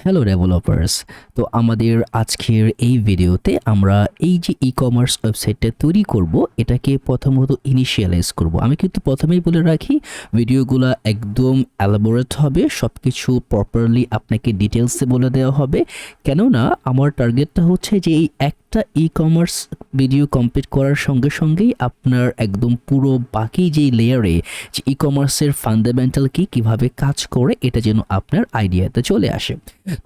Hello developers. তো আমাদের আজকের এই ভিডিওতে আমরা এই যে ই-কমার্স ওয়েবসাইটটা তৈরি করব এটাকে প্রথমত ইনিশিয়ালাইজ করব। আমি কিন্তু প্রথমেই বলে রাখি ভিডিওগুলো একদম এলাবোরেট হবে, সব কিছু প্রপারলি আপনাকে ডিটেলসে বলে দেওয়া হবে। কেননা আমার টার্গেটটা হচ্ছে যে এই একটা ই-কমার্স ভিডিও কমপ্লিট করার সঙ্গে সঙ্গেই আপনার একদম পুরো বাকি যেই লেয়ারে যে ই-কমার্সের ফান্ডামেন্টাল কীভাবে কাজ করে এটা যেন আপনার আইডিয়াতে চলে আসে।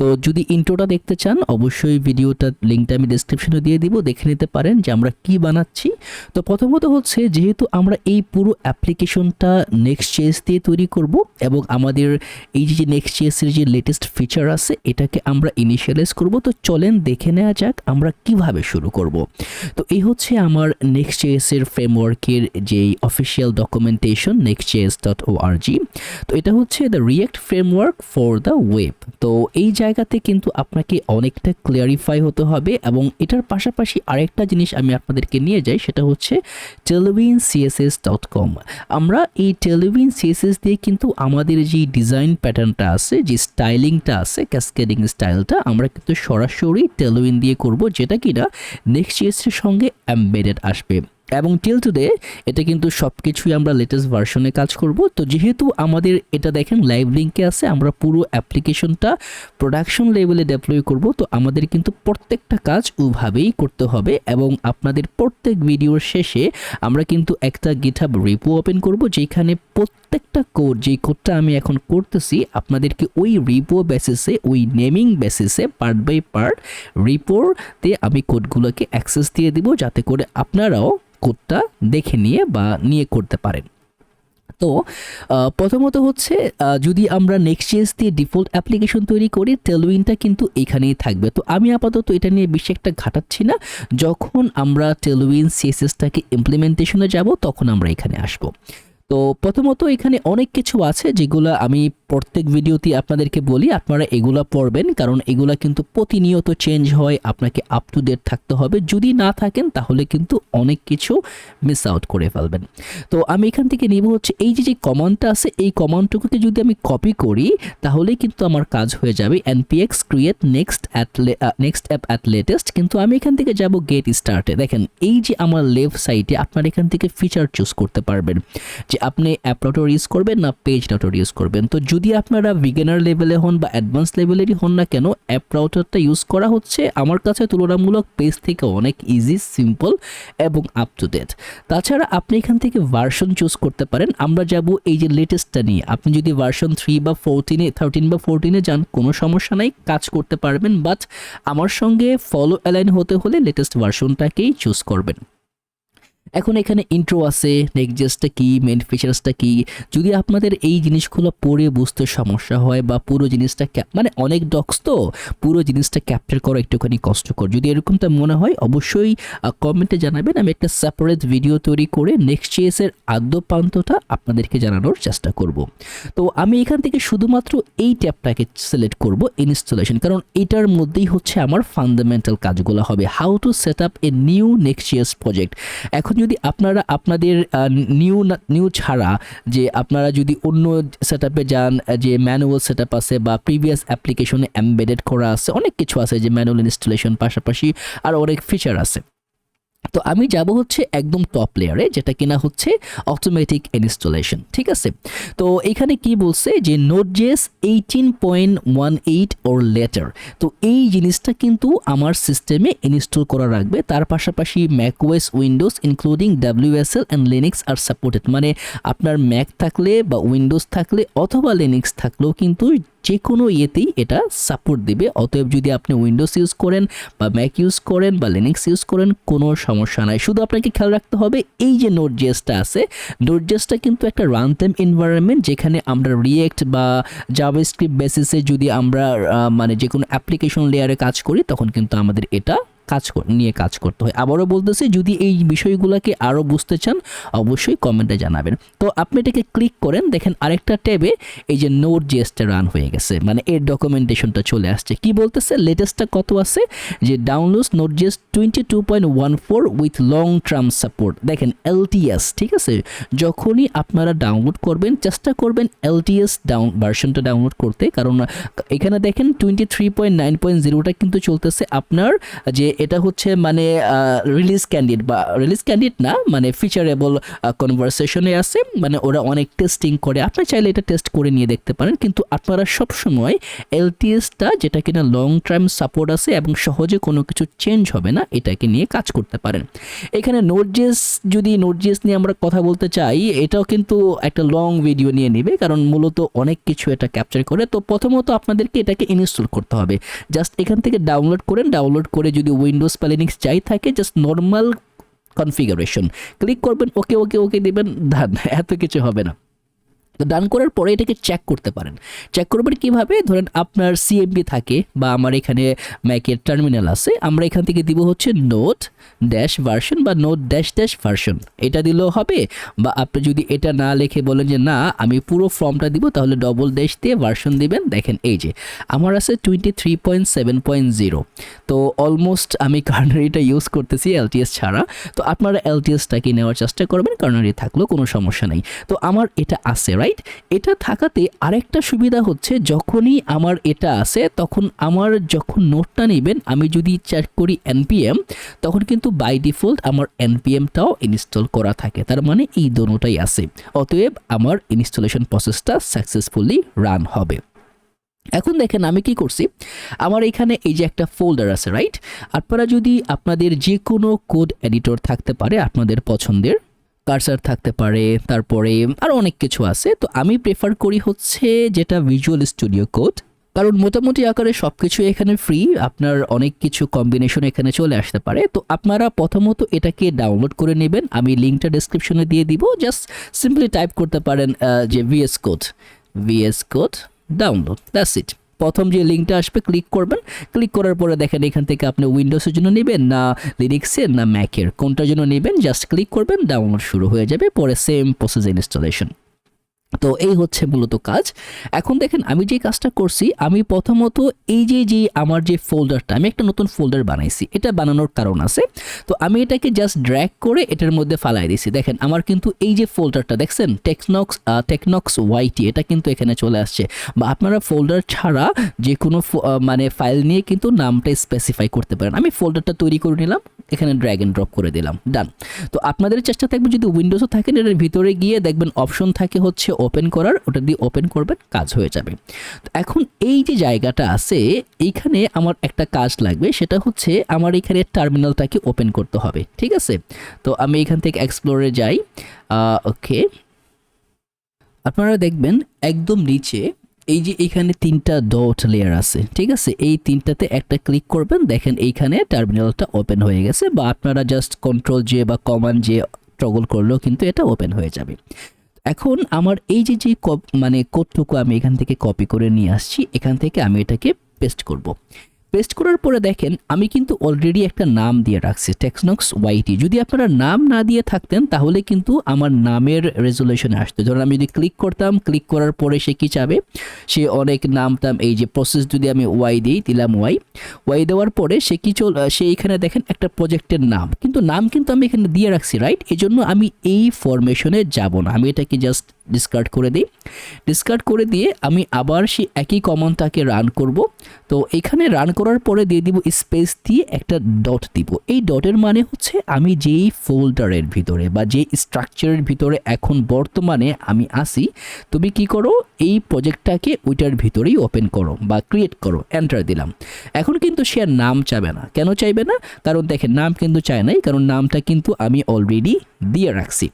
তো যদি ইন্ট্রোটা দেখতে চান অবশ্যই ভিডিওটা লিঙ্কটা আমি ডেসক্রিপশনে দিয়ে দিব, দেখে নিতে পারেন যে আমরা কি বানাচ্ছি। তো প্রথমত হচ্ছে যেহেতু আমরা এই পুরো অ্যাপ্লিকেশনটা নেক্সট.জেএস দিয়ে তৈরি করব এবং আমাদের এই যে নেক্সট.জেএসের যে লেটেস্ট ফিচার আছে এটাকে আমরা ইনিশিয়ালাইজ করব। তো চলেন দেখে নেওয়া যাক আমরা কিভাবে শুরু করব। তো এই হচ্ছে আমার নেক্সট.জেএসের ফ্রেমওয়ার্কের যেই অফিসিয়াল ডকুমেন্টেশন next.js.org। তো এটা হচ্ছে the react framework for the web. তো এই জায়গাতে কিন্তু আপনাকে অনেকটা ক্লিয়ারিফাই হতে হবে এবং এটার পাশাপাশি আরেকটা জিনিস আমি আপনাদেরকে নিয়ে যাই, সেটা হচ্ছে tailwindcss.com। আমরা এই tailwind css দিয়ে কিন্তু আমাদের যে ডিজাইন প্যাটার্নটা আছে, যে স্টাইলিংটা আছে, ক্যাসকেডিং স্টাইলটা আমরা কিন্তু সরাসরি tailwind দিয়ে করব, যেটা কিনা নেক্সট.জেএস এর সঙ্গে এমবেডেড আসবে। এবং টিল টুডে এটা কিন্তু সব কিছুই আমরা লেটেস্ট ভার্সনে কাজ করব। তো যেহেতু আমাদের এটা দেখেন লাইভ লিঙ্কে আছে, আমরা পুরো অ্যাপ্লিকেশনটা প্রোডাকশন লেভেলে ডেপ্লয় করব। তো আমাদের কিন্তু প্রত্যেকটা কাজ ওইভাবেই করতে হবে এবং আপনাদের প্রত্যেক ভিডিওর শেষে আমরা কিন্তু একটা গিটহাব রিপো ওপেন করব, যেখানে প্রত্যেকটা কোড, যেই কোডটা আমি এখন করতেছি আপনাদেরকে ওই রিপো বেসিসে, ওই নেমিং বেসিসে পার্ট বাই পার্ট রিপোতে আমি কোডগুলোকে অ্যাক্সেস দিয়ে দিব, যাতে করে আপনারাও কোডটা দেখে নিয়ে করতে পারেন। তো প্রথমত হচ্ছে যদি আমরা নেক্সট.জেএস দিয়ে ডিফল্ট অ্যাপ্লিকেশন তৈরি করি, টেলউইনটা কিন্তু এখানেই থাকবে। তো আমি আপাতত এটা নিয়ে বেশি একটা ঘাটাচ্ছি না, যখন আমরা টেলউইন সিএসএসটাকে ইমপ্লিমেন্টেশনে যাব তখন আমরা এখানে আসব। তো প্রথমত এখানে অনেক কিছু আছে যেগুলো আমি প্রত্যেক ভিডিওতে আপনাদেরকে বলি, আপনারা এগুলা পড়বেন, কারণ এগুলা কিন্তু প্রতিনিয়ত চেঞ্জ হয়, আপনাকে আপ টু ডেট থাকতে হবে। যদি না থাকেন তাহলে কিন্তু অনেক কিছু মিস আউট করে ফেলবেন। তো আমি এখান থেকে নিব হচ্ছে এই যে কমান্ডটা আছে, এই কমান্ডটুকুকে যদি আমি কপি করি তাহলেই কিন্তু আমার কাজ হয়ে যাবে npx create next app at latest। কিন্তু আমি এখান থেকে যাব গেট স্টার্টে। দেখেন এই যে আমার লেফট সাইডে আপনারা এখান থেকে ফিচার চুজ করতে পারবেন যে আপনি অ্যাপ রাউটার ইউজ করবেন না পেজ রাউটার ইউজ করবেন। তো যদি আপনারা বিগিনার লেভেলে হন বা অ্যাডভান্স লেভেলেরই হন না কেন, অ্যাপ রাউটারটা ইউজ করা হচ্ছে আমার কাছে তুলনামূলক পেজ থেকে অনেক ইজি, সিম্পল এবং আপ টু ডেট। তাছাড়া আপনি এখান থেকে ভার্সন চুজ করতে পারেন। আমরা যাব এই যে লেটেস্টটা নিয়ে। আপনি যদি ভার্সন 3 বা 13 বা 14 যান কোনো সমস্যা নাই, কাজ করতে পারবেন। বাট আমার সঙ্গে ফলো অ্যালাইন হতে হলে লেটেস্ট ভার্সনটাকেই চুজ করবেন। এখন এখানে ইন্ট্রো আছে, নেক্সট.জেএসটা কি, মেইন ফিচার্সটা কি। যদি আপনাদের এই জিনিসগুলো পড়ে বুঝতে সমস্যা হয় বা পুরো জিনিসটা মানে অনেক ডক্স, তো পুরো জিনিসটা ক্যাপচার করা একটুখানি কষ্টকর, যদি এরকমটা মনে হয় অবশ্যই কমেন্টে জানাবেন। আমি একটা সেপারেট ভিডিও তৈরি করে নেক্সট.জেএসের আদ্য প্রান্তটা আপনাদেরকে জানানোর চেষ্টা করব। তো আমি এখান থেকে শুধুমাত্র এই ট্যাবটাকে সিলেক্ট করব, ইনস্টলেশন, কারণ এটার মধ্যেই হচ্ছে আমার ফান্ডামেন্টাল কাজগুলো হবে, how to set up a new Next JS project. এখন যদি আপনারা আপনাদের নিউ ছাড়া যে আপনারা যদি অন্য সেটআপে যান, যে ম্যানুয়াল সেটআপ আছে বা প্রিভিয়াস অ্যাপ্লিকেশনে এমবেডেড করা আছে, অনেক কিছু আছে, যে ম্যানুয়াল ইনস্টলেশন পাশাপাশি আর অনেক ফিচার আছে। তো আমি যাব হচ্ছে একদম টপ লেয়ারে, যেটা কিনা হচ্ছে অটোমেটিক ইনস্টলেশন। ঠিক আছে, তো এখানে কি বলছে যে নোড.জেএস 18.18 ওর লেটার। তো এই জিনিসটা কিন্তু আমার সিস্টেমে ইনস্টল করা রাখবে। তার পাশাপাশি macOS, Windows including WSL and Linux আর সাপোর্টেড। মানে আপনার ম্যাক থাকলে বা উইন্ডোজ থাকলে অথবা লিনাক্স থাকলেও কিন্তু যে কোনো ইয়েতেই এটা সাপোর্ট দিবে। অতএব যদি আপনি উইন্ডোজ ইউজ করেন বা ম্যাক ইউজ করেন বা লিনাক্স ইউজ করেন কোনো সমস্যা নাই। শুধু আপনাকে খেয়াল রাখতে হবে এই যে নোড.জেএসটা আছে, নোড.জেএসটা কিন্তু একটা রান টাইম এনভায়রনমেন্ট, যেখানে আমরা রিঅ্যাক্ট বা জাভাস্ক্রিপ্ট বেসিসে যদি আমরা মানে যে কোনো অ্যাপ্লিকেশন লেয়ারে কাজ করি তখন কিন্তু আমাদের এটা নিয়ে কাজ করতে হয়। আবারও বলতেছি, যদি এই বিষয়গুলোকে আরও বুঝতে চান অবশ্যই কমেন্টে জানাবেন। তো আপনি এটাকে ক্লিক করেন, দেখেন আরেকটা ট্যাবে এই যে Node.js-টা রান হয়ে গেছে, মানে এর ডকুমেন্টেশনটা চলে আসছে। কি বলতেছে, লেটেস্টটা কত আছে, যে download Node.js 22.14 with long term support. দেখেন LTS, ঠিক আছে, যখনই আপনারা ডাউনলোড করবেন চেষ্টা করবেন LTS ভার্সনটা ডাউনলোড করতে, কারণ এখানে দেখেন 23.9.0টা কিন্তু চলতেছে আপনার, যে এটা হচ্ছে মানে রিলিজ ক্যান্ডিডেট না, মানে ফিচারেবল কনভারসেশনে আছে, মানে ওরা অনেক টেস্টিং করে। আপনি চাইলে এটা টেস্ট করে নিয়ে দেখতে পারেন, কিন্তু আপনারা সবসময় LTS-টা যেটা কিনা লং টার্ম সাপোর্ট আছে এবং সহজে কোনো কিছু চেঞ্জ হবে না, এটাকে নিয়ে কাজ করতে পারেন। এখানে Node.js নিয়ে আমরা কথা বলতে চাই, এটাও কিন্তু একটা লং ভিডিও নিয়ে নেবে, কারণ মূলত অনেক কিছু এটা ক্যাপচার করে। তো প্রথমত আপনাদেরকে এটাকে ইনস্টল করতে হবে। জাস্ট এখান থেকে ডাউনলোড করে যদি উইন্ডোজ বা লিনাক্স যাই থাকে, জাস্ট নর্মাল কনফিগারেশন ক্লিক করবেন, ওকে দিবেন, ডান, এত কিছু হবে না। তো ডান করার পরে এটাকে চেক করতে পারেন। চেক করবেন কিভাবে, ধরেন আপনার সিএমডি থাকে বা আমার এখানে ম্যাকের টার্মিনাল আছে, আমরা এখান থেকে দিব হচ্ছে নোড ড্যাশ ভার্সন বা নোড ড্যাশ ভার্সন, এটা দিলেও হবে। বা আপনি যদি এটা না লিখে বলেন যে না আমি পুরো ফর্মটা দিব, তাহলে ডবল ড্যাশ দিয়ে ভার্সন দিবেন। দেখেন এই যে আমার আছে 23.7.0, তো অলমোস্ট আমি কার্নারিটা ইউজ করতেছি LTS ছাড়া। তো আপনারা LTS-টাকে নেওয়ার চেষ্টা করবেন, কার্নারি থাকলেও কোনো সমস্যা নেই। তো আমার এটা আছে, রাইট? এটা থাকাতে আরেকটা সুবিধা হচ্ছে, যখনই আমার এটা আছে তখন আমার যখন নোটটা নেবেন, আমি যদি চেক করি npm, তখন কিন্তু বাই ডিফল্ট আমার npm-টাও ইনস্টল করা থাকে, তার মানে এই দোনোটাই আছে। অতএব আমার ইনস্টলেশন প্রসেসটা সাকসেসফুলি রান হবে। এখন দেখেন আমি কি করছি, আমার এখানে এই যে একটা ফোল্ডার আছে, রাইট? আপনারা যদি আপনাদের যে কোনো কোড এডিটর থাকতে পারে আপনাদের পছন্দের, কার্সার থাকতে পারে, তারপরে আরও অনেক কিছু আছে। তো আমি প্রেফার করি হচ্ছে যেটা ভিজুয়াল স্টুডিও কোড, কারণ মোটামুটি আকারে সব কিছু এখানে ফ্রি, আপনার অনেক কিছু কম্বিনেশন এখানে চলে আসতে পারে। তো আপনারা প্রথমত এটাকে ডাউনলোড করে নেবেন, আমি লিঙ্কটা ডেসক্রিপশনে দিয়ে দিব, জাস্ট সিম্পলি টাইপ করতে পারেন যে VS code download, that's it. প্রথম যে লিঙ্কটা আসবে ক্লিক করবেন, ক্লিক করার পরে দেখেন এখান থেকে আপনি উইন্ডোজের জন্য নেবেন না লিনাক্সের না ম্যাকের, কোনটার জন্য নেবেন জাস্ট ক্লিক করবেন, ডাউনলোড শুরু হয়ে যাবে, পরে সেম প্রসেস ইনস্টলেশন। তো এই হচ্ছে মূলত কাজ। এখন দেখেন আমি যে কাজটা করছি, আমি প্রথমত এই যে আমার যে ফোল্ডারটা, আমি একটা নতুন ফোল্ডার বানাইছি, এটা বানানোর কারণ আছে। তো আমি এটাকে জাস্ট ড্র্যাগ করে এটার মধ্যে ফালাই দিছি। দেখেন আমার কিন্তু এই যে ফোল্ডারটা দেখছেন টেকনক্স ওয়াইটি, এটা কিন্তু এখানে চলে আসছে। বা আপনারা ফোল্ডার ছাড়া যে কোনো মানে ফাইল নিয়ে কিন্তু নামটা স্পেসিফাই করতে পারেন। আমি ফোল্ডারটা তৈরি করে নিলাম, এখানে ড্র্যাগ এন্ড ড্রপ করে দিলাম, ডান। তো আপনাদের চেষ্টা থাকবে যদি উইন্ডোজও থাকেন এটার ভিতরে গিয়ে দেখবেন অপশন থাকে হচ্ছে ওপেন করার, ওটা দিয়ে ওপেন করবেন, কাজ হয়ে যাবে। তো এখন এই যে জায়গাটা আছে এইখানে আমার একটা কাজ লাগবে, সেটা হচ্ছে আমার এখানে টার্মিনালটাকে ওপেন করতে হবে, ঠিক আছে? তো আমি এখান থেকে এক্সপ্লোরে যাই, ওকে। আপনারা দেখবেন একদম নিচে এই যে এখানে তিনটা ডট লেয়ার আছে, ঠিক আছে? এই তিনটাতে একটা ক্লিক করবেন, দেখেন এইখানে টার্মিনালটা ওপেন হয়ে গেছে। বা আপনারা জাস্ট কন্ট্রোল জে বা কমান্ড জে টগল করলেও কিন্তু এটা ওপেন হয়ে যাবে। এখন আমার এই যে মানে কোডটুকু আমি এখান থেকে কপি করে নিয়ে আসছি, এখান থেকে আমি এটাকে পেস্ট করব। পেস্ট করার পরে দেখেন আমি কিন্তু অলরেডি একটা নাম দিয়ে রাখছি, টেকনক্স ওয়াইটি। যদি আপনারা নাম না দিয়ে থাকতেন তাহলে কিন্তু আমার নামের রেজুলেশনে আসতো। ধরুন আমি যদি ক্লিক করতাম, ক্লিক করার পরে সে কি চাবে, সে অনেক নাম টাম, এই যে প্রসেস যদি আমি দিলাম ওয়াই দেওয়ার পরে সে সে এখানে দেখেন একটা প্রজেক্টের নাম, কিন্তু নাম কিন্তু আমি এখানে দিয়ে রাখছি, রাইট? এই জন্য আমি এই ফরমেশনে যাব না, আমি এটাকে জাস্ট ডিসকার্ড করে দিই। ডিসকার্ড করে দিয়ে আমি আবার সেই একই কমান্ডটাকে রান করব। তো এখানে রান করার পরে দিয়ে দিব স্পেস দিয়ে একটা ডট দিব। এই ডটের মানে হচ্ছে আমি যেই ফোল্ডারের ভিতরে বা যেই স্ট্রাকচারের ভিতরে এখন বর্তমানে আমি আসি, তুমি কি করো, এই প্রজেক্টটাকে ওইটার ভিতরেই ওপেন করো বা ক্রিয়েট করো, এন্টার দিলাম। এখন কিন্তু সে আর নাম চাইবে না। কেন চাইবে না? কারণ দেখেন নাম কিন্তু চায় নাই, কারণ নামটা কিন্তু আমি অলরেডি দিয়ে রাখছি।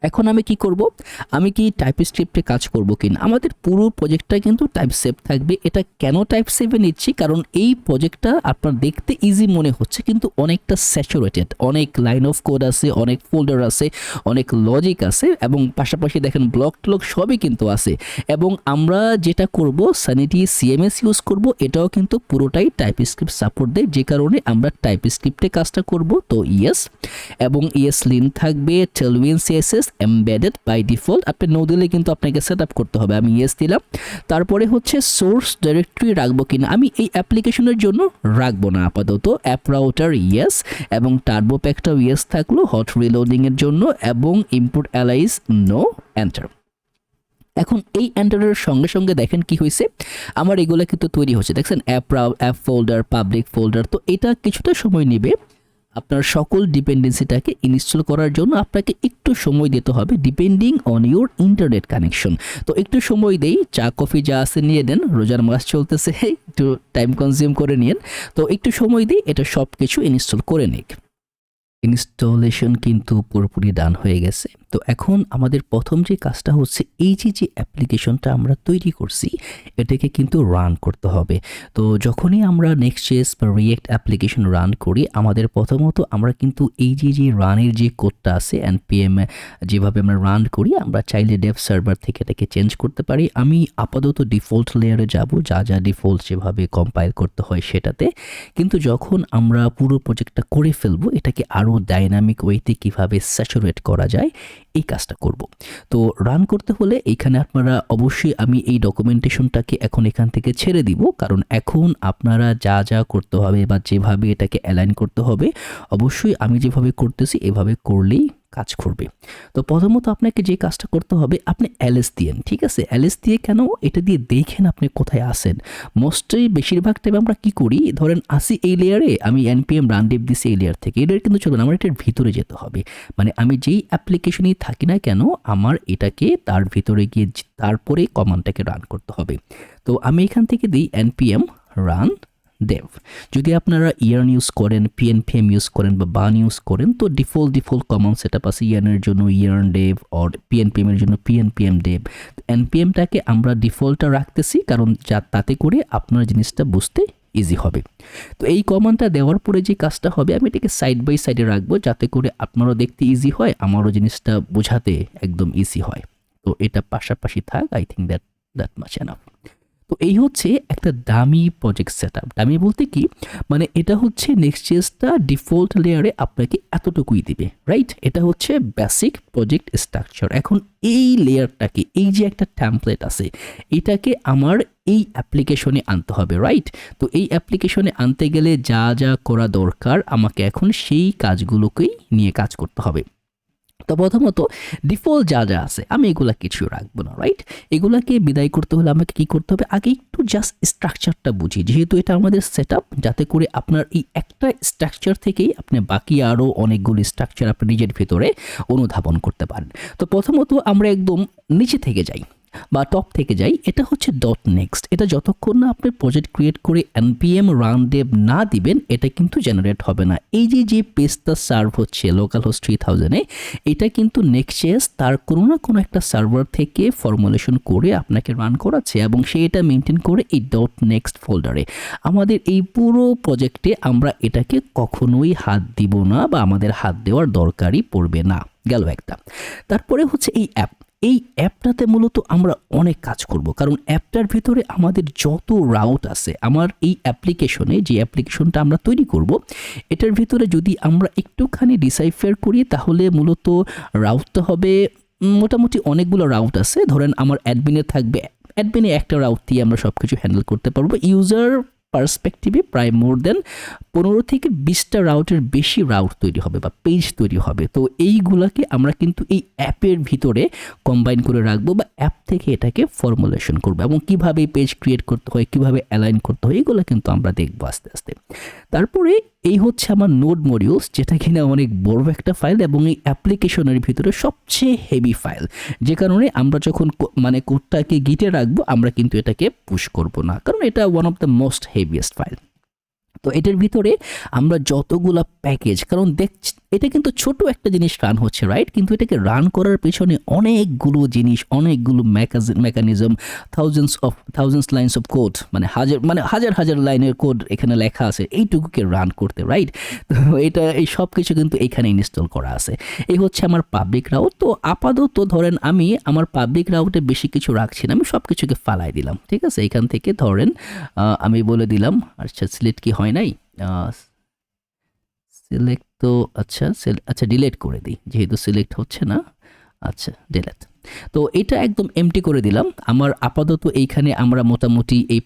এখন আমি কি করব, আমি কি টাইপস্ক্রিপ্টে কাজ করব কিনা। আমাদের পুরো প্রজেক্টটা কিন্তু টাইপ সেভ থাকবে। এটা কেন টাইপ সেভে নিচ্ছি, কারণ এই প্রজেক্টটা আপনার দেখতে ইজি মনে হচ্ছে কিন্তু অনেকটা স্যাচুরেটেড, অনেক লাইন অফ কোড আছে, অনেক ফোল্ডার আছে, অনেক লজিক আছে এবং পাশাপাশি দেখেন ব্লক টলক সবই কিন্তু আছে। এবং আমরা যেটা করব সানিটি সিএমএস ইউজ করব, এটাও কিন্তু পুরোটাই টাইপস্ক্রিপ্ট সাপোর্ট দেয়, যে কারণে আমরা টাইপস্ক্রিপ্টে কাজটা করব। তো ইয়েস, এবং ESLint থাকবে, Tailwind CSS embedded by default, আপনি নো দিলে কিন্তু আপনাকে সেট আপ করতে হবে। আমি ইয়েস দিলাম। তারপরে হচ্ছে সোর্স ডাইরেক্টরি রাখবো কিনা, আমি এই অ্যাপ্লিকেশনের জন্য রাখবো না আপাতত। অ্যাপ রাউটার ইয়েস, এবং টার্বো প্যাকটাও ইয়েস থাকলো হট রিলোডিংয়ের জন্য, এবং ইনপুট অ্যালাইজ নো, এন্টার। এখন এই এন্টারের সঙ্গে সঙ্গে দেখেন কি হয়েছে, আমার এগুলো কিন্তু তৈরি হচ্ছে, দেখছেন অ্যাপ ফোল্ডার, পাবলিক ফোল্ডার। তো এটা কিছুটা সময় নেবে আপনার সকল ডিপেন্ডেন্সিটাকে ইনস্টল করার জন্য। আপনাকে একটু সময় দিতে হবে depending on your internet connection. তো একটু সময় দেই, চা কফি যা আছে নিয়ে নেন, রোজার মাস চলতেছে, একটু টাইম কনজিউম করে নিন। তো একটু সময় দিই, এটা সব কিছু ইনস্টল করে নিক। ইনস্টলেশন কিন্তু পুরোপুরি ডান হয়ে গেছে। তো এখন আমাদের প্রথম যে কাজটা হচ্ছে, এই যে অ্যাপ্লিকেশনটা আমরা তৈরি করছি এটাকে কিন্তু রান করতে হবে। তো যখনই আমরা নেক্সট.জেএস বা রিয়েক্ট অ্যাপ্লিকেশন রান করি, আমাদের প্রথমত আমরা কিন্তু এই যে রানের যে কোডটা আছে npm যেভাবে আমরা রান করি, আমরা চাইলে ডেভ সার্ভার থেকে এটাকে চেঞ্জ করতে পারি। আমি আপাতত ডিফল্ট লেয়ারে যাব, যা ডিফল্ট যেভাবে কম্পাইল করতে হয় সেটাতে। কিন্তু যখন আমরা পুরো প্রজেক্টটা করে ফেলবো, এটাকে আরও ডাইনামিক ওয়েতে কিভাবে স্যাচুরেট করা যায় এই কাজটা করব। তো রান করতে হলে এইখানে আপনারা অবশ্যই, আমি এই ডকুমেন্টেশনটাকে এখন এখান থেকে ছেড়ে দিব, কারণ এখন আপনারা যা করতে হবে বা যেভাবে এটাকে অ্যালাইন করতে হবে, অবশ্যই আমি যেভাবে করতেছি এভাবে করলেই কাজ করবে। তো প্রথমত আপনাকে যে কাজটা করতে হবে, আপনি এলএস দিয়েন, ঠিক আছে। এলএস দিয়ে কেন, এটা দিয়ে দেখেন আপনি কোথায় আসেন। মোস্টলি বেশিরভাগ টাইম আমরা কি করি, ধরেন আসি এই লেয়ারে, আমি npm রান ডিপ দিছি এই লেয়ার থেকে, এই লেয়ার কিন্তু চলবে না, আমার এটার ভিতরে যেতে হবে। মানে আমি যেই অ্যাপ্লিকেশনেই থাকি না কেন, আমার এটাকে তার ভিতরে গিয়ে তারপরে কমান্ডটাকে রান করতে হবে। তো আমি এখান থেকে দিই npm রান dev। যদি আপনারা ইয়ার্ন ইউজ করেন, pnpm ইউজ করেন বা বার্ন ইউজ করেন, তো ডিফল্ট কমান্ড সেটআপ আছে ইয়ার্নের জন্য ইয়ার্ন dev, অর pnpm এর জন্য pnpm dev। npmটাকে আমরা ডিফল্টটা রাখতেছি, কারণ তাতে করে আপনার জিনিসটা বুঝতে ইজি হবে। তো এই কমান্ডটা দেওয়ার পরে যে কাজটা হবে, আমি এটাকে সাইড বাই সাইডে রাখবো, যাতে করে আপনারও দেখতে ইজি হয়, আমারও জিনিসটা বোঝাতে একদম ইজি হয়। তো এটা পাশাপাশি থাক, I think that much enough. তো এই হচ্ছে একটা দামি প্রজেক্ট সেটআপ। দামি বলতে কি, মানে এটা হচ্ছে নেক্সট.জেএসটা ডিফল্ট লেয়ারে আপনাকে এতটুকুই দিবে, রাইট। এটা হচ্ছে বেসিক প্রজেক্ট স্ট্রাকচার। এখন এই লেয়ারটাকে, এই যে একটা টেমপ্লেট আছে, এটাকে আমার এই অ্যাপ্লিকেশনে আনতে হবে, রাইট। তো এই অ্যাপ্লিকেশনে আনতে গেলে যা করা দরকার, আমাকে এখন সেই কাজগুলোকেই নিয়ে কাজ করতে হবে। তো প্রথমত ডিফল্ট যা আছে আমি এগুলা কিছু রাখবো না, রাইট। এগুলাকে বিদায় করতে হলে আমাকে কি করতে হবে, আগে একটু জাস্ট স্ট্রাকচারটা বুঝি, যেহেতু এটা আমাদের সেটআপ, যাতে করে আপনার এই একটা স্ট্রাকচার থেকেই আপনি বাকি আরও অনেকগুলি স্ট্রাকচার আপনি নিজের ভিতরে অনুধাবন করতে পারেন। তো প্রথমত আমরা একদম নিচে থেকে যাই বা টপ থেকে যাই, এটা হচ্ছে ডট নেক্সট। এটা যতক্ষণ না আপনি প্রজেক্ট ক্রিয়েট করে npm রান dev না দিবেন, এটা কিন্তু জেনারেট হবে না। এই যে পেজটা সার্ভ হচ্ছে লোকাল হোস্ট 3000-এ, এটা কিন্তু নেক্সট.জেএস তার কোনো না কোনো একটা সার্ভার থেকে ফর্মুলেশন করে আপনাকে রান করাচ্ছে, এবং সে এটা মেনটেন করে এই ডট নেক্সট ফোল্ডারে। আমাদের এই পুরো প্রজেক্টে আমরা এটাকে কখনোই হাত দিব না, বা আমাদের হাত দেওয়ার দরকারই পড়বে না। গেল একটা। তারপরে হচ্ছে এই অ্যাপটাতে মূলত আমরা অনেক কাজ করব, কারণ অ্যাপটার ভিতরে আমাদের যত রাউট আছে, আমার এই অ্যাপ্লিকেশনে যে অ্যাপ্লিকেশনটা আমরা তৈরি করব, এটার ভিতরে যদি আমরা একটুখানি ডিসাইফার করি, তাহলে মূলত রাউটটা হবে মোটামুটি অনেকগুলো রাউট আছে। ধরেন আমার অ্যাডমিনে থাকবে, অ্যাডমিনে একটা রাউট দিয়ে আমরা সব কিছু হ্যান্ডেল করতে পারবো। ইউজার পার্সপেক্টিভে প্রায় মোর দেন 15 থেকে 20টা রাউটের বেশি রাউট তৈরি হবে বা পেজ তৈরি হবে। তো এইগুলাকে আমরা কিন্তু এই অ্যাপের ভিতরে কম্বাইন করে রাখবো, বা অ্যাপ থেকে এটাকে ফর্মুলেশন করবো, এবং কিভাবে পেজ ক্রিয়েট করতে হয়, কিভাবে অ্যালাইন করতে হয়, এগুলো কিন্তু আমরা দেখবো আস্তে আস্তে। তারপরে এই হচ্ছে আমার নোড মডিউলস, যেটা কিনা অনেক বড় একটা ফাইল, এবং এই অ্যাপ্লিকেশনের ভিতরে সবচেয়ে হেভি ফাইল, যে কারণে আমরা যখন মানে কোডটাকে গিটে রাখবো, আমরা কিন্তু এটাকে পুশ করব না, কারণ এটা one of the most heaviest file. তো এটার ভিতরে আমরা যতগুলা প্যাকেজ, কারণ এটা কিন্তু ছোট একটা জিনিস রান হচ্ছে, রাইট? কিন্তু এটাকে রান করার পেছনে অনেকগুলো জিনিস, অনেকগুলো mechanism, thousands lines of code, মানে হাজার হাজার লাইনের কোড এখানে লেখা আছে এইটুকুকে রান করতে, রাইট? তো এই সব কিছু কিন্তু এখানে ইনস্টল করা আছে। এই হচ্ছে আমার পাবলিক রাউট। তো আপাতত ধরেন আমি আমার পাবলিক রাউটে বেশি কিছু রাখছি না, আমি সব কিছুকে ফালাই দিলাম, ঠিক আছে? এখান থেকে ধরেন আমি বলে দিলাম, আচ্ছা সিলেক্ট কি হয় নাই, সিলেক্ট তো আচ্ছা ডিলিট করে দিই, যেহেতু সিলেক্ট হচ্ছে না। আচ্ছা ডিলিট। তো এটা একদম এমটি করে দিলাম। আমার আপাতত এইখানে আমরা মোটামুটি এই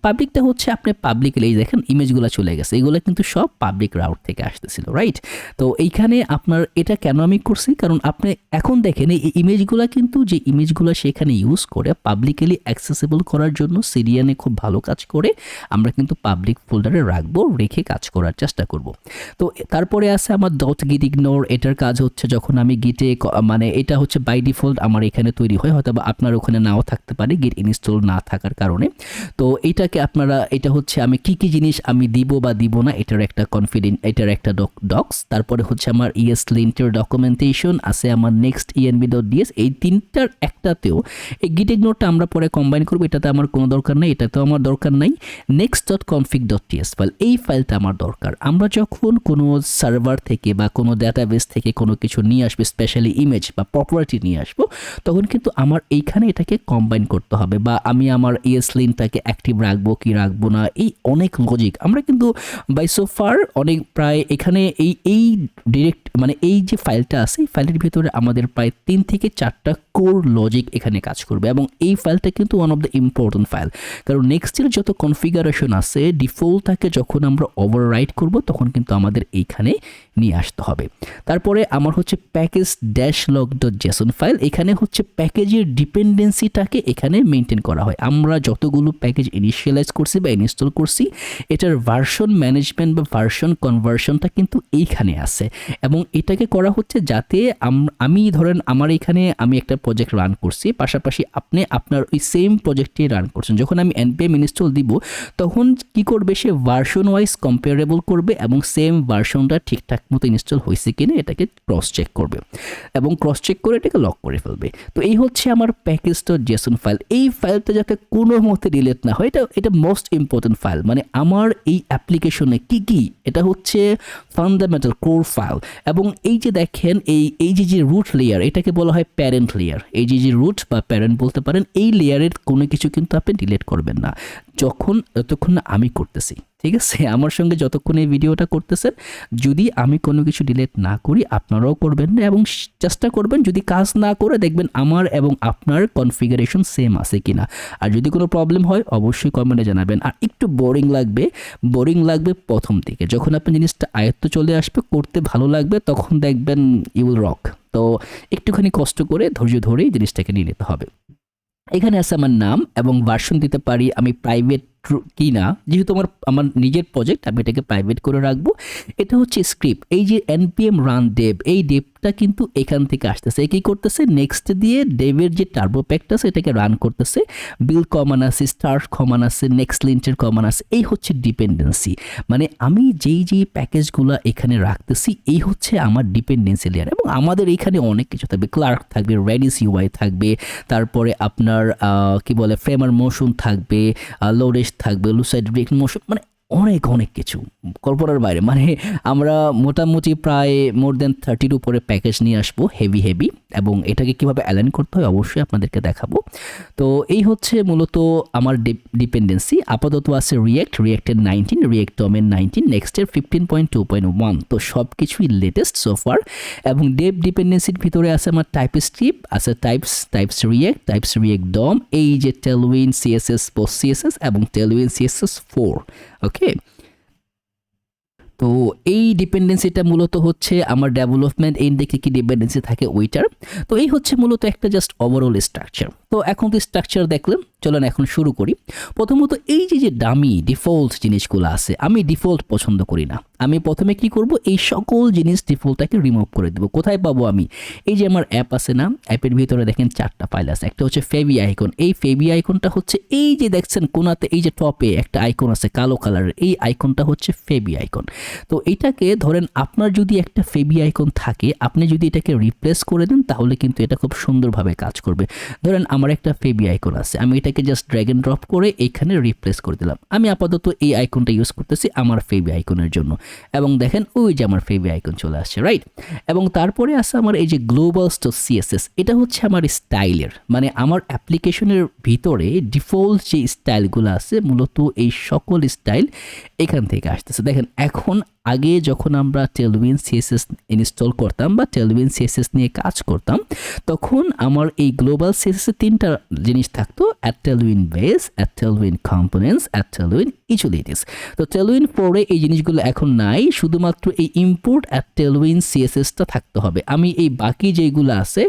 পাবলিকটা হচ্ছে আপনি পাবলিক, এই দেখেন ইমেজগুলো চলে গেছে, এগুলো কিন্তু সব পাবলিক রাউট থেকে আসতেছিল, রাইট? তো এইখানে আপনার এটা কেন আমি করছি, কারণ আপনি এখন দেখেন এই ইমেজগুলো কিন্তু, যে ইমেজগুলো সেখানে ইউজ করে পাবলিকলি অ্যাক্সেসিবল করার জন্য সিরিয়ানে খুব ভালো কাজ করে, আমরা কিন্তু পাবলিক ফোল্ডারে রাখবো, রেখে কাজ করার চেষ্টা করব। তো তারপরে আছে আমার .git ignore, এটার কাজ হচ্ছে যখন আমি গিটে, মানে এটা হচ্ছে বাই ডিফল্ট আমার এখানে তৈরি হয়, হয়তো বা আপনার ওখানে নাও থাকতে পারে গিট ইনস্টল না থাকার কারণে। তো এটাকে আপনারা, এটা হচ্ছে আমি কি কি জিনিস আমি দিব বা দিব না, এটার একটা এটার একটা ডক্স। তারপরে হচ্ছে আমার ESLint-এর ডকুমেন্টেশন আছে, আমার নেক্সট env.ds, এই তিনটার একটাতেও এই গিট ইগনোরটা আমরা পরে কম্বাইন করবো, এটাতে আমার কোনো দরকার নাই, এটাতেও আমার দরকার নাই। next.config.ts ফাইল, এই ফাইলটা আমার দরকার। আমরা যখন কোনো সার্ভার থেকে বা কোনো ডাটাবেস থেকে কোনো কিছু নিয়ে আসবে, স্পেশালি ইমেজ বা প্রপার্টি নিয়ে আসবো, তখন কিন্তু আমার এইখানে এটাকে কম্বাইন করতে হবে, বা আমি আমার ESLint-টাকে অ্যাক্টিভ রাখবো কি রাখবো না, এই অনেক লজিক আমরা কিন্তু বাই সোফার অনেক প্রায় এখানে এই ডিরেক্ট, মানে এই যে ফাইলটা আছে, এই ফাইলের ভিতরে আমাদের প্রায় 3 থেকে 4টা কোর লজিক এখানে কাজ করবে, এবং এই ফাইলটা কিন্তু one of the important file, কারণ নেক্সটের যত কনফিগারেশন আছে ডিফল্টটাকে যখন আমরা ওভাররাইট করব তখন কিন্তু আমাদের এইখানে নিয়ে আসতে হবে। তারপরে আমার হচ্ছে প্যাকেজ -log.json ফাইল, এখানে হচ্ছে প্যাকেজের ডিপেন্ডেন্সিটাকে এখানে মেনটেন করা হয়। আমরা যতগুলো প্যাকেজ ইনিশিয়ালাইজ করছি বা ইনস্টল করছি, এটার ভার্সন ম্যানেজমেন্ট বা ভার্সন কনভার্সনটা কিন্তু এইখানে আছে, এবং এটাকে করা হচ্ছে যাতে আমি ধরেন আমার এখানে আমি একটা প্রজেক্ট রান করছি, পাশাপাশি আপনি আপনার ওই সেম প্রজেক্টটি রান করছেন, যখন আমি npm ইনস্টল দিব তখন কি করবে, সে ভার্সন ওয়াইজ কম্পারেবল করবে এবং সেম ভার্সনটা ঠিকঠাক মতো ইনস্টল হয়েছে কিনা এটাকে ক্রস চেক করবে, এবং ক্রস চেক করে এটাকে লক করে ফেলবে। তো এই হচ্ছে আমার প্যাকেজ.json ফাইল। এই ফাইলটা যাতে কোনো মতে ডিলিট না হয়, এটা মোস্ট ইম্পর্টেন্ট ফাইল, মানে আমার এই অ্যাপ্লিকেশনে কি এটা হচ্ছে ফান্ডামেন্টাল কোর ফাইল। এবং এই যে দেখেন এই যে রুট লেয়ার, এটাকে বলা হয় প্যারেন্ট লেয়ার, এই যে রুট বা প্যারেন্ট বলতে পারেন, এই লেয়ারের কোনো কিছু কিন্তু আপনি ডিলিট করবেন না যতক্ষণ না আমি করতেছি, ঠিক আছে? আমার সঙ্গে যতক্ষণ এই ভিডিওটা করতেছেন, যদি আমি কোনো কিছু ডিলিট না করি আপনারাও করবেন না, এবং চেষ্টা করবেন যদি কাজ না করে দেখবেন আমার এবং আপনার কনফিগারেশন সেম আছে কিনা। আর যদি কোনো প্রবলেম হয় অবশ্যই কমেন্টে জানাবেন। আর একটু বোরিং লাগবে প্রথম দিকে, যখন আপনি জিনিসটা আয়ত্ত চলে আসবে, করতে ভালো লাগবে, তখন দেখবেন ইউ উইল রক। তো একটুখানি কষ্ট করে ধৈর্য ধরেই জিনিসটাকে নিয়ে নিতে হবে। এখানে আছে আমার নাম এবং ভার্সন দিতে পারি আমি প্রাইভেট কি না, যেহেতু আমার নিজের প্রজেক্ট আমি এটাকে প্রাইভেট করে রাখবো। এটা হচ্ছে স্ক্রিপ্ট, এই যে npm run dev, এই ডেভটা কিন্তু এখান থেকে আসতেছে। কি করতেছে, নেক্সট দিয়ে ডেভের যে টার্বো প্যাকটা আছে এটাকে রান করতেছে, বিল কমান আছে, স্টার্ট কমান আছে, নেক্সট লিন্টের কমান আছে, এই হচ্ছে ডিপেন্ডেন্সি। মানে আমি যেই প্যাকেজগুলো এখানে রাখতেছি এই হচ্ছে আমার ডিপেন্ডেন্সি লেয়ার। এবং আমাদের এখানে অনেক কিছু থাকবে, ক্লার্ক থাকবে, রেডিস ইউআই থাকবে, তারপরে আপনার কি বলে ফ্রেমার মোশন থাকবে, লোডেস থাকবে, লুসাইড ব্রেক মোশন, মানে অনেক কিছু কল্পনার বাইরে। মানে আমরা মোটামুটি প্রায় মোর দেন 30-র উপরে প্যাকেজ নিয়ে আসবো, হেভি, এবং এটাকে কিভাবে অ্যালাইন করতে হয় অবশ্যই আপনাদেরকে দেখাবো। তো এই হচ্ছে মূলত আমার ডিপেন্ডেন্সি। আপাতত আছে রিয়েক্টের 19, রিয়েক্ট ডোমেন 19, নেক্সটের 15.2.1। তো সব কিছুই লেটেস্ট সোফার। এবং ডেভ ডিপেন্ডেন্সির ভিতরে আছে আমার টাইপস্ক্রিপ্ট, আছে টাইপস রিয়েক্ট ডম, এই যে টেলউইন সিএসএস পোস্ট সিএসএস এবং টেলউইন সিএসএস 4। ওকে, তো এই ডিপেন্ডেন্সিটা মূলত হচ্ছে আমার ডেভেলপমেন্ট এন্ড দেখে কি ডিপেন্ডেন্সি থাকে ওইটার। তো এই হচ্ছে মূলত একটা জাস্ট ওভারঅল স্ট্রাকচার। তো এখন তো স্ট্রাকচার দেখলেন, চলেন এখন শুরু করি। প্রথমত এই যে ডামি ডিফল্ট জিনিসগুলো আছে, আমি ডিফল্ট পছন্দ করি না, আমি প্রথমে কি করব, এই সকল জিনিস ডিফল্টটাকে রিমুভ করে দেবো। কোথায় পাবো আমি, এই যে আমার অ্যাপ আছে না, অ্যাপের ভিতরে দেখেন 4টা ফাইল আছে। একটা হচ্ছে ফেবি আইকন, এই ফেবি আইকনটা হচ্ছে এই যে দেখছেন কোনাতে এই যে টপে একটা আইকন আছে কালো কালারের, এই আইকনটা হচ্ছে ফেবি আইকন। তো এটাকে ধরেন আপনার যদি একটা ফেবি আইকন থাকে, আপনি যদি এটাকে রিপ্লেস করে দেন তাহলে কিন্তু এটা খুব সুন্দরভাবে কাজ করবে। ধরেন আমার একটা ফেবি আইকন আছে, আমি এটাকে জাস্ট ড্র্যাগ এন্ড ড্রপ করে এইখানে রিপ্লেস করে দিলাম। আমি আপাতত এই আইকনটা ইউজ করতেছি আমার ফেবি আইকনের জন্য, এবং দেখেন ওই যে আমার ফেবি আইকন চলে আসছে, রাইট। এবং তারপরে আছে আমার এই যে গ্লোবাল স্টোর সিএসএস, এটা হচ্ছে আমার স্টাইলের, মানে আমার অ্যাপ্লিকেশনের ভিতরে ডিফল্ট যে স্টাইলগুলো আছে মূলত এই সকল স্টাইল এখান থেকে আসতেছে। দেখেন এখন আগে যখন আমরা টেলউইন সিএসএস ইনস্টল করতাম বা টেলউইন সিএসএস নিয়ে কাজ করতাম, তখন আমার এই গ্লোবাল সিএসএস 3টা জিনিস থাকতো, at Tailwind base, at Tailwind components, at Tailwind utilities. তো টেলউইন 4-এ এই জিনিসগুলো এখন নাই, শুধুমাত্র এই ইম্পোর্ট অ্যাট টেলউইন সিএসএসটা থাকতে হবে। আমি এই বাকি যেগুলো আছে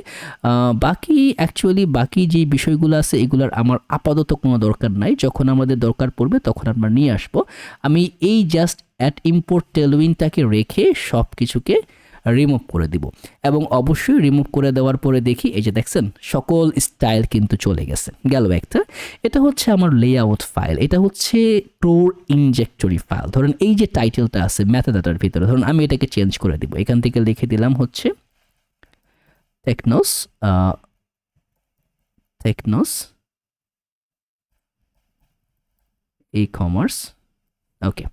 বাকি যে বিষয়গুলো আছে এগুলোর আমার আপাতত কোনো দরকার নাই, যখন আমাদের দরকার পড়বে তখন আমরা নিয়ে আসবো। আমি এই জাস্ট অ্যাট ইম্পোর্ট টেলউইনটাকে রেখে সব কিছুকে রিমুভ করে দিব, এবং অবশ্যই রিমুভ করে দেওয়ার পরে দেখি এই যে দেখছেন সকল স্টাইল কিন্তু চলে গেছে। গেল একটা, এটা হচ্ছে আমার লেআউট ফাইল, এটা হচ্ছে টোর ইনজেক্টরি ফাইল। ধরেন এই যে টাইটেলটা আছে মেটাডাটার ভিতরে, ধরুন আমি এটাকে চেঞ্জ করে দিব, এখান থেকে লিখে দিলাম হচ্ছে টেকনোস ই কমার্স, ওকে,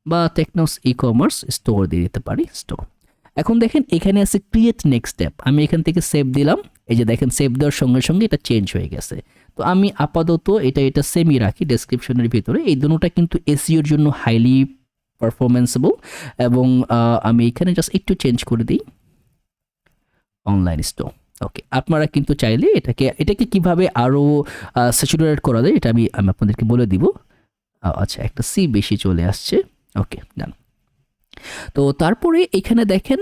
বা টেকনোস ই কমার্স স্টোর দিয়ে দিতে পারি, স্টোর। এখন দেখেন এখানে আছে ক্রিয়েট নেক্সট স্টেপ, আমি এখান থেকে সেভ দিলাম, এই যে দেখেন সেভ দেওয়ার সঙ্গে সঙ্গে এটা চেঞ্জ হয়ে গেছে। তো আমি আপাতত এটা সেমই রাখি ডেসক্রিপশনের ভিতরে। এই দুটোটা কিন্তু এসইওর জন্য হাইলি পারফরমেন্সেবল, এবং আমি এখানে জাস্ট একটু চেঞ্জ করে দিই অনলাইন স্টোর। ওকে, আপনারা কিন্তু চাইলে এটাকে কিভাবে আরও স্যাচুরেট করা যায় এটা আমি আপনাদেরকে বলে দিব। আচ্ছা, একটা সি বেশি চলে আসছে, ওকে ডান। তো তারপরে এখানে দেখেন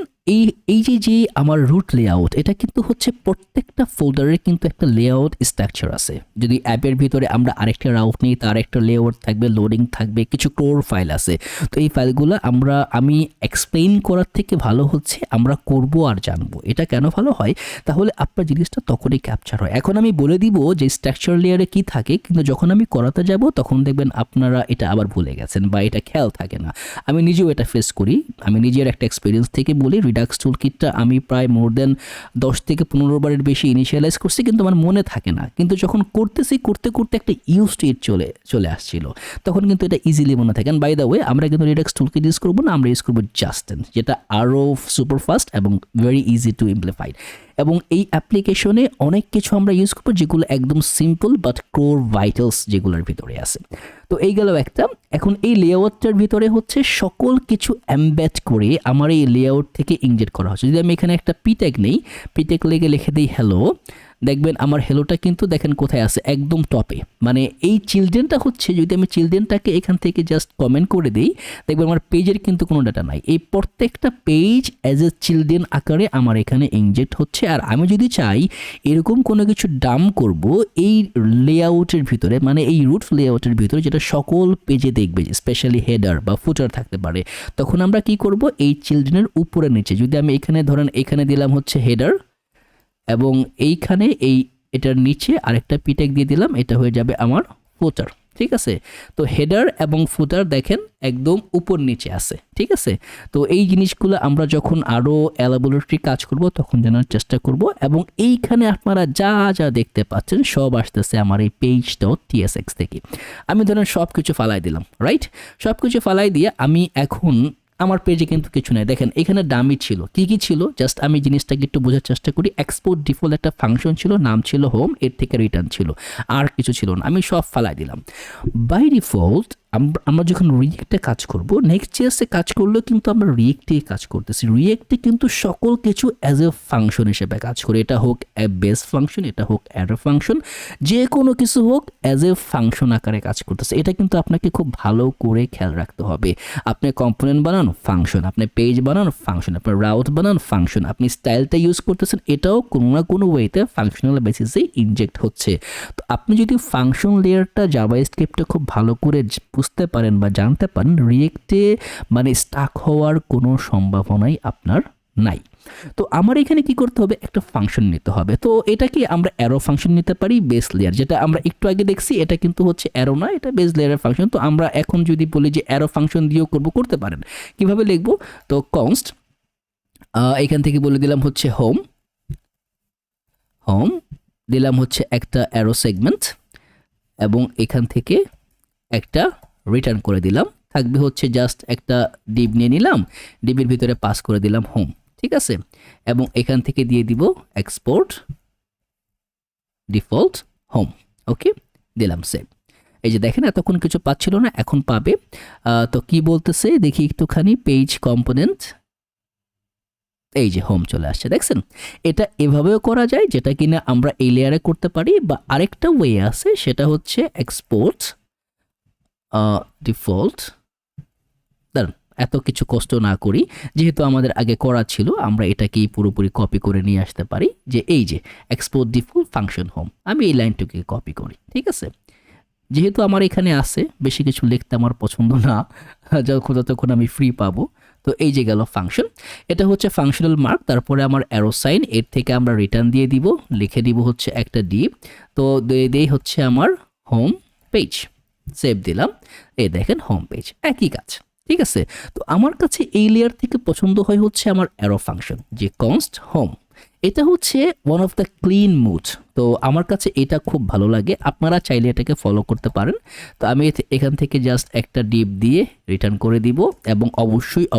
এই যে আমার রুট লেআউট, এটা কিন্তু হচ্ছে প্রত্যেকটা ফোল্ডারের কিন্তু একটা লেআউট স্ট্রাকচার আছে। যদি অ্যাপের ভিতরে আমরা আরেকটা রাউট নিই, তার একটা লেআউট থাকবে, লোডিং থাকবে, কিছু কোর ফাইল আছে। তো এই ফাইলগুলো আমি এক্সপ্লেইন করার থেকে ভালো হচ্ছে আমরা করব আর জানবো। এটা কেন ভালো হয়, তাহলে আপনার জিনিসটা তখনই ক্যাপচার হয়। এখন আমি বলে দিব যে স্ট্রাকচার লেয়ারে কি থাকে, কিন্তু যখন আমি করাতে যাব তখন দেখবেন আপনারা এটা আবার ভুলে গেছেন বা এটা খেয়াল থাকে না। আমি নিজেও এটা ফেস করি, আমি নিজের একটা এক্সপিরিয়েন্স থেকে বলি। রিডাক্স টুলকিটটা আমি প্রায় মোর দেন 10 থেকে 15 বারের বেশি ইনিশিয়ালাইজ করছি, কিন্তু আমার মনে থাকে না। কিন্তু যখন করতে করতে একটা ইউজ টু ইট চলে আসছিল, তখন কিন্তু এটা ইজিলি মনে থাকে। বাই দ্য ওয়ে, আমরা কিন্তু রিডাক্স টুলকিট ইউজ করবো না, আমরা ইউজ করবো জাস্টেন, যেটা আরও সুপার ফাস্ট এবং ভেরি ইজি টু ইমপ্লিফাইড। এবং এই অ্যাপ্লিকেশনে অনেক কিছু আমরা ইউজ করবো যেগুলো একদম সিম্পল বাট কোর ভাইটালস যেগুলোর ভিতরে আছে। তো এই গেল একটা। এখন এই লেআউটটার ভিতরে হচ্ছে সকল কিছু এমবেড করে আমার এই লেআউট থেকে ইনজেক্ট করা হচ্ছে। যদি আমি এখানে একটা পিটেক নেই, পিটেক লেগে লিখে দিই হ্যালো, দেখবেন আমার হ্যালোটা কিন্তু দেখেন কোথায় আছে, একদম টপে। মানে এই চিলড্রেনটা হচ্ছে, যদি আমি চিলড্রেনটাকে এখান থেকে জাস্ট কমেন্ট করে দিই, দেখবেন আমার পেজের কিন্তু কোনো ডাটা নাই। এই প্রত্যেকটা পেজ অ্যাজ এ চিলড্রেন আকারে আমার এখানে ইনজেক্ট হচ্ছে। আর আমি যদি চাই এরকম কোনো কিছু ডাম্প করব এই লেআউটের ভিতরে, মানে এই রুট লেআউটের ভিতরে, যেটা সকল পেজে দেখবে, স্পেশালি হেডার বা ফুটার থাকতে পারে, তখন আমরা কি করব, এই চিলড্রেনের উপরে নিচে, যদি আমি এখানে ধরেন এখানে দিলাম হচ্ছে হেডার, এবং এইখানে এটার নিচে আরেকটা পিটেক দিয়ে দিলাম, এটা হয়ে যাবে আমার ফুটার। ঠিক আছে, তো হেডার এবং ফুটার দেখেন একদম উপর নিচে আছে। ঠিক আছে, তো এই জিনিসগুলো আমরা যখন আরও এলাবোরেটরি কাজ করব তখন জানার চেষ্টা করব। এবং এইখানে আপনারা যা যা দেখতে পাচ্ছেন সব আসতেছে আমার এই page.tsx থেকে। আমি ধরেন সব কিছু ফালাই দিলাম, রাইট, সব কিছু ফালাই দিয়ে আমি এখন আমার পেজে কিন্তু কিছু নাই। দেখেন এখানে ডামি ছিল, কি ছিল, জাস্ট আমি জিনিসটাকে একটু বোঝার চেষ্টা করি। এক্সপোর্ট ডিফল্ট একটা ফাংশন ছিল, নাম ছিল হোম, এর থেকে রিটার্ন ছিল, আর কিছু ছিল না। আমি সব ফালাই দিলাম। বাই ডিফল্ট আমরা যখন রিয়েক্টে কাজ করব, নেক্সট জেএসে কাজ করলেও কিন্তু আমরা রিয়েক্টে কাজ করতেছি। রিয়েক্টে কিন্তু সকল কিছু অ্যাজ এ ফাংশন হিসেবে কাজ করে, এটা হোক বেস ফাংশন, এটা হোক অ্যারো ফাংশন, যে কোনো কিছু হোক অ্যাজ এ ফাংশন আকারে কাজ করতেছে। এটা কিন্তু আপনাকে খুব ভালো করে খেয়াল রাখতে হবে। আপনি কম্পোনেন্ট বানান, ফাংশন, আপনি পেজ বানান, ফাংশন, আপনি রাউট বানান, ফাংশন, আপনি স্টাইলটা ইউজ করতেছেন, এটাও কোনো না কোনো ওয়েতে ফাংশনাল বেসিসে ইনজেক্ট হচ্ছে। তো আপনি যদি ফাংশন লেয়ারটা জাভাস্ক্রিপ্টে খুব ভালো করে বুঝতে পারেন বা জানতে পারেন রিয়েক্টে মানে স্টাক হওয়ার কোনো সম্ভাবনাই আপনার নাই। তো আমার এখানে কি করতে হবে, একটা ফাংশন নিতে হবে। তো এটা কি আমরা অ্যারো ফাংশন নিতে পারি, বেস লেয়ার, যেটা আমরা একটু আগে দেখছি এটা কিন্তু হচ্ছে অ্যারো না, এটা বেস লেয়ারের ফাংশন। তো আমরা এখন যদি বলি যে অ্যারো ফাংশন দিয়েও করতে পারেন। কিভাবে লিখবো, তো কনস্ট এখান থেকে বলে দিলাম হচ্ছে হোম দিলাম হচ্ছে একটা অ্যারো সেগমেন্ট, এবং এখান থেকে একটা রিটার্ন করে দিলাম, থাকবে হচ্ছে জাস্ট একটা ডিভ নিয়ে নিলাম, ডিভের ভিতরে পাস করে দিলাম হোম, ঠিক আছে। এবং এখান থেকে দিয়ে দিব এক্সপোর্ট ডিফল্ট হোম, ওকে, দিলাম সেভ। এই যে দেখেন এতক্ষণ কিছু পাচ্ছিল না, এখন পাবে। তো কি বলতেছে দেখি একটুখানি, পেজ কম্পোনেন্ট, এই যে হোম চলে আসছে, দেখছেন। এটা এভাবেও করা যায়, যেটা কিনা আমরা এই লেয়ারে করতে পারি, বা আরেকটা ওয়ে আছে, সেটা হচ্ছে এক্সপোর্ট ডিফল্ট। দাঁড়ান, এত কিছু কষ্ট না করি, যেহেতু আমাদের আগে করা ছিল, আমরা এটাকেই পুরোপুরি কপি করে নিয়ে আসতে পারি, যে এই যে এক্সপোর্ট ডিফল্ট ফাংশন হোম, আমি এই লাইনটুকে কপি করি, ঠিক আছে। যেহেতু আমার এখানে আছে, বেশি কিছু লিখতে আমার পছন্দ না, যতক্ষণ আমি ফ্রি পাবো। তো এই যে গেল ফাংশন, এটা হচ্ছে ফাংশনাল মার্ক, তারপরে আমার অ্যারো সাইন, এর থেকে আমরা রিটার্ন দিয়ে দিব, লিখে দিব হচ্ছে একটা ডিভ, তো দেই হচ্ছে আমার হোম পেজ, সেভ দিলাম, এই দেখেন হোম পেজ, একই কাজ, ঠিক আছে। তো আমার কাছে এই লেয়ার থেকে পছন্দ হয় হচ্ছে আমার অ্যারো ফাংশন, যে কনস্ট হোম, এটা হচ্ছে one of the clean mood. তো আমার কাছে এটা খুব ভালো লাগে, আপনারা চাইলে এটাকে ফলো করতে পারেন। তো আমি এখান থেকে জাস্ট একটা ডিপ দিয়ে রিটার্ন করে দিব, এবং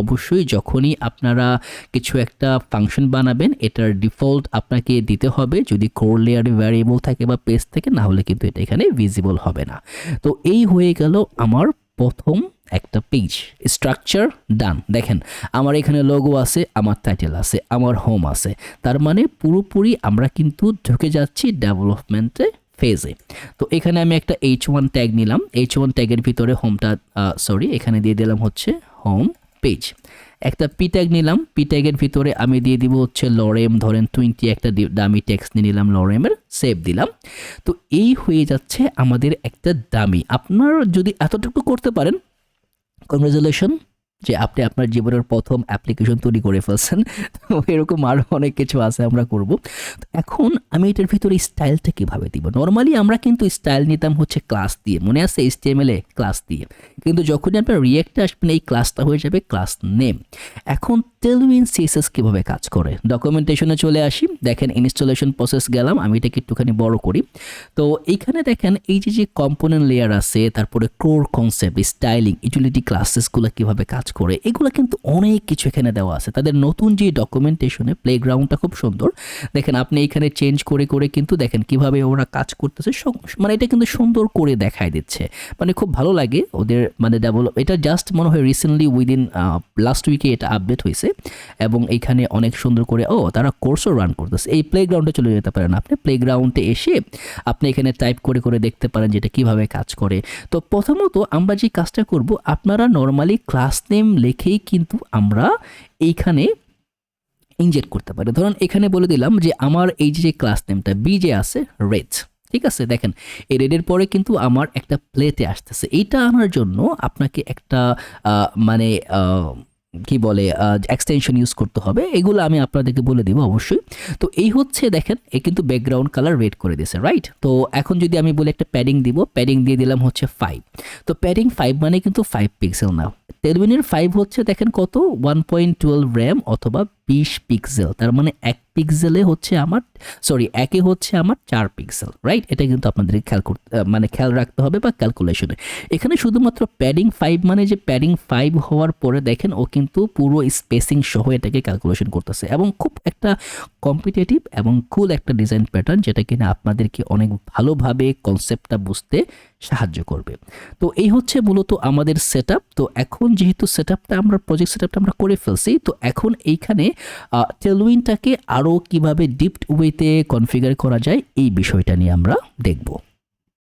অবশ্যই যখনই আপনারা কিছু একটা ফাংশন বানাবেন, এটার ডিফল্ট আপনাকে দিতে হবে, যদি কোর লেয়ারে ভ্যারিয়েবল থাকে বা পেজ থেকে, না হলে কিন্তু এটা এখানে ভিজিবল হবে না। তো এই হয়ে গেল আমার প্রথম একটা পেজ স্ট্রাকচার ডান। দেখেন আমার এখানে লোগো আছে, আমার টাইটেল আছে, আমার হোম আছে, তার মানে পুরোপুরি আমরা কিন্তু ঢুকে যাচ্ছি ডেভেলপমেন্টে ফেজে। তো এখানে আমি একটা H1 ট্যাগ নিলাম, H1 ট্যাগের ভিতরে হোমটা এখানে দিয়ে দিলাম হচ্ছে হোম পেজ। একটা পি ট্যাগ নিলাম, পি ট্যাগের ভিতরে আমি দিয়ে দিব হচ্ছে লরেম, ধরেন 20 একটা দামি টেক্সট নিয়ে নিলাম লরেমের, সেভ দিলাম। তো এই হয়ে যাচ্ছে আমাদের একটা দামি। আপনার যদি এতটুকু করতে পারেন, কংগ্রাচুলেশন, যে আপনি আপনার জীবনের প্রথম অ্যাপ্লিকেশন তৈরি করে ফেলছেন। তো এরকম আরও অনেক কিছু আছে, আমরা করব। এখন আমি এটার ভিতরে স্টাইলটা কীভাবে দিব। নর্মালি আমরা কিন্তু স্টাইল নিতাম হচ্ছে ক্লাস দিয়ে, মনে আছে HTML এ ক্লাস দিয়ে, কিন্তু যখনই আপনার রিয়েক্টে আসবেন এই ক্লাসটা হয়ে যাবে ক্লাস নেম। এখন টেলউইন সিএসএস কীভাবে কাজ করে, ডকুমেন্টেশনে চলে আসি, দেখেন ইনস্টলেশন প্রসেস গেলাম, আমি এটাকে একটুখানি বড় করি। তো এইখানে দেখেন এই যে কম্পোনেন্ট লেয়ার আছে, তারপরে কোর কনসেপ্ট, স্টাইলিং, ইউটিলিটি ক্লাসেসগুলো কীভাবে কাজ করে, এগুলো কিন্তু অনেক কিছু এখানে দেওয়া আছে। তাদের নতুন যে ডকুমেন্টেশনে প্লেগ্রাউন্ডটা খুব সুন্দর, দেখেন আপনি এখানে চেঞ্জ করে কিন্তু দেখেন কিভাবে ওরা কাজ করতেছে, মানে এটা কিন্তু সুন্দর করে দেখায় দিচ্ছে, মানে খুব ভালো লাগে ওদের মানে ডেভেলপ। এটা জাস্ট মনে হয় রিসেন্টলি উইদিন লাস্ট উইকে এটা আপডেট হয়েছে, এবং এইখানে অনেক সুন্দর করে তারা কোর্সও রান করতেছে। এই প্লেগ্রাউন্ডে চলে যেতে পারেন, আপনি প্লেগ্রাউন্ডে এসে আপনি এখানে টাইপ করে দেখতে পারেন যেটা কিভাবে কাজ করে। তো প্রথমত আমরা যে কাজটা করব, আপনারা নর্মালি ক্লাস নেম লিখেই কিন্তু আমরা এইখানে ইনজেক্ট করতে পারি। ধরুন এখানে বলে দিলাম যে আমার এই যে ক্লাস নেমটা বিজে আছে রেড, ঠিক আছে। দেখেন এই রেডের পরে কিন্তু আমার একটা প্লেতে আসতেছে, এইটা আনার জন্য আপনাকে একটা মানে কি বলে এক্সটেনশন ইউজ করতে হবে, এগুলো আমি আপনাদেরকে বলে দিব অবশ্যই। তো এই হচ্ছে দেখেন এ কিন্তু ব্যাকগ্রাউন্ড কালার রেড করে দিয়েছে, রাইট। তো এখন যদি আমি বলি একটা প্যাডিং দিব, প্যাডিং দিয়ে দিলাম হচ্ছে 5। তো প্যাডিং 5 মানে কিন্তু 5 পিক্সেল না, টেলউইনের 5 হচ্ছে দেখেন কত 1.12 র্যাম অথবা 20 পিক্সেল, তার মানে 1 পিক্সেলে হচ্ছে আমার একে হচ্ছে আমার 4 পিক্সেল, রাইট। এটা কিন্তু আপনাদের খেয়াল রাখতে হবে বা ক্যালকুলেশনে। এখানে শুধুমাত্র প্যাডিং 5 মানে যে প্যাডিং 5 হওয়ার পরে দেখেন ও কিন্তু পুরো স্পেসিং সহ এটাকে ক্যালকুলেশন করতেছে, এবং খুব একটা কম্পিটিটিভ এবং কুল একটা ডিজাইন প্যাটার্ন, যেটা কিনা আপনাদেরকে অনেক ভালোভাবে কনসেপ্টটা বুঝতে সাহায্য করবে। তো এই হচ্ছে মূলত আমাদের সেটআপ। তো এখন যেহেতু প্রজেক্ট সেটআপটা আমরা করে ফেলছি, তো এখন এইখানে টেলউইনটাকে আরও কিভাবে ডিপ ওয়েতে কনফিগার করা যায় এই বিষয়টা নিয়ে আমরা দেখব।